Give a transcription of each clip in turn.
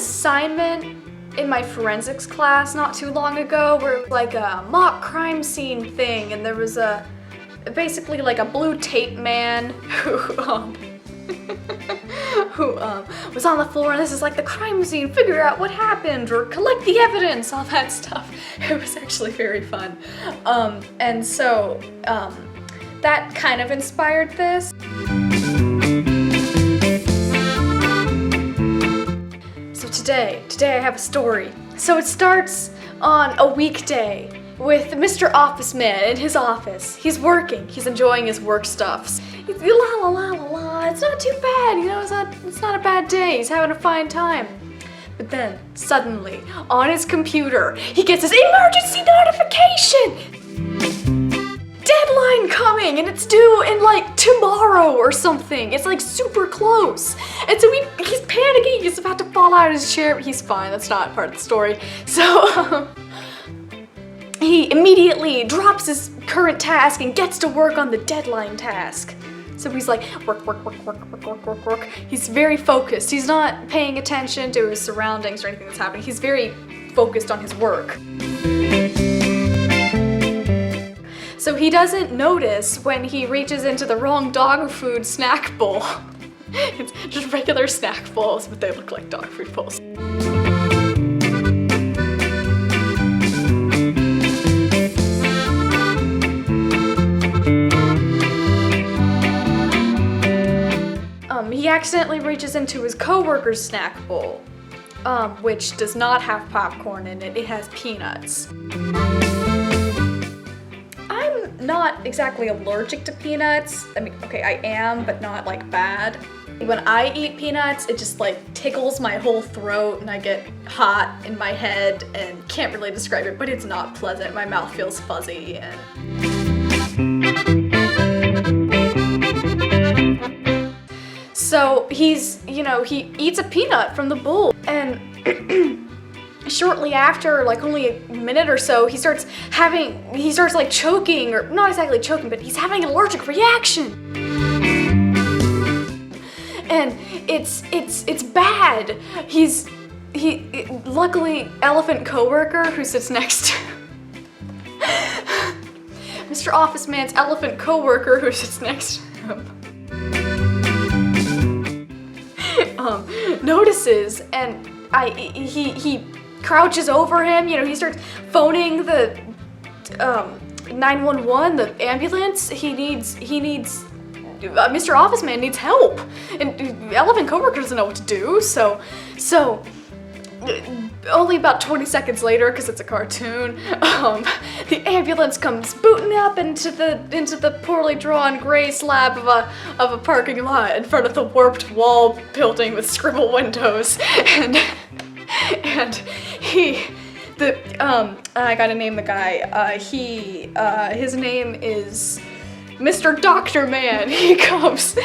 assignment in my forensics class not too long ago where it was like a mock crime scene thing, and there was basically like a blue tape man who was on the floor, and this is like the crime scene, figure out what happened or collect the evidence, all that stuff. It was actually very fun. And so that kind of inspired this. So today I have a story. So it starts on a weekday with Mr. Office Man in his office. He's working, he's enjoying his work stuffs. He's la la la la la, it's not too bad, you know, it's not a bad day, he's having a fine time. But then, suddenly, on his computer, he gets his emergency notification! Deadline coming, and it's due in like tomorrow or something. It's like super close. And so he's panicking, he's about to fall out of his chair, but he's fine, that's not part of the story. So, he immediately drops his current task and gets to work on the deadline task. So he's like, work. He's very focused. He's not paying attention to his surroundings or anything that's happening. He's very focused on his work. So he doesn't notice when he reaches into the wrong dog food snack bowl. It's just regular snack bowls, but they look like dog food bowls. He accidentally reaches into his coworker's snack bowl, which does not have popcorn in it. It has peanuts. I'm not exactly allergic to peanuts. I mean, okay, I am, but not like bad. When I eat peanuts, it just like tickles my whole throat and I get hot in my head and can't really describe it, but it's not pleasant. My mouth feels fuzzy and... So he's, you know, he eats a peanut from the bowl, and shortly after, like only a minute or so, he starts like choking, or not exactly choking, but he's having an allergic reaction. And it's bad. Luckily, elephant coworker who sits next to Mr. Office Man's elephant coworker who sits next to him. Notices, and he crouches over him, you know, he starts phoning the 911, the ambulance. He needs Mr. Office Man needs help, and the elephant coworker doesn't know what to do, so only about 20 seconds later, because it's a cartoon, the ambulance comes booting up into the poorly drawn gray slab of a parking lot in front of the warped wall building with scribble windows, and I gotta name the guy. His name is Mr. Doctor Man. He comes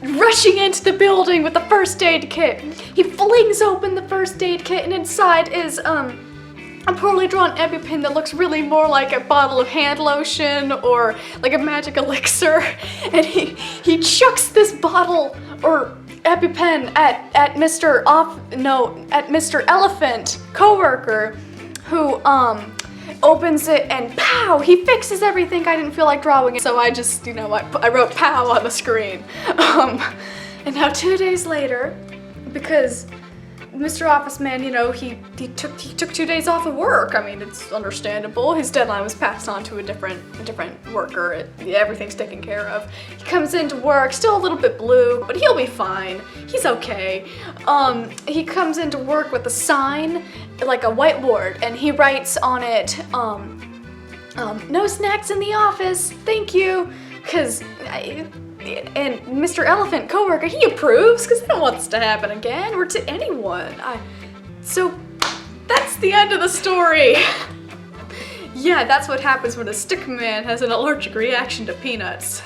rushing into the building with the first aid kit. He flings open the first aid kit, and inside is a poorly drawn EpiPen that looks really more like a bottle of hand lotion or like a magic elixir. And he chucks this bottle or EpiPen at Mr. Elephant coworker, who opens it, and pow! He fixes everything. I didn't feel like drawing it, so I just, you know, I wrote pow on the screen. And now 2 days later, because Mr. Office Man, you know, he took 2 days off of work. I mean, it's understandable. His deadline was passed on to a different worker. Everything's taken care of. He comes into work, still a little bit blue, but he'll be fine. He's okay. He comes into work with a sign, like a whiteboard, and he writes on it, no snacks in the office, thank you, and Mr. Elephant coworker, he approves, because they don't want this to happen again, or to anyone. So that's the end of the story. Yeah, that's what happens when a stick man has an allergic reaction to peanuts.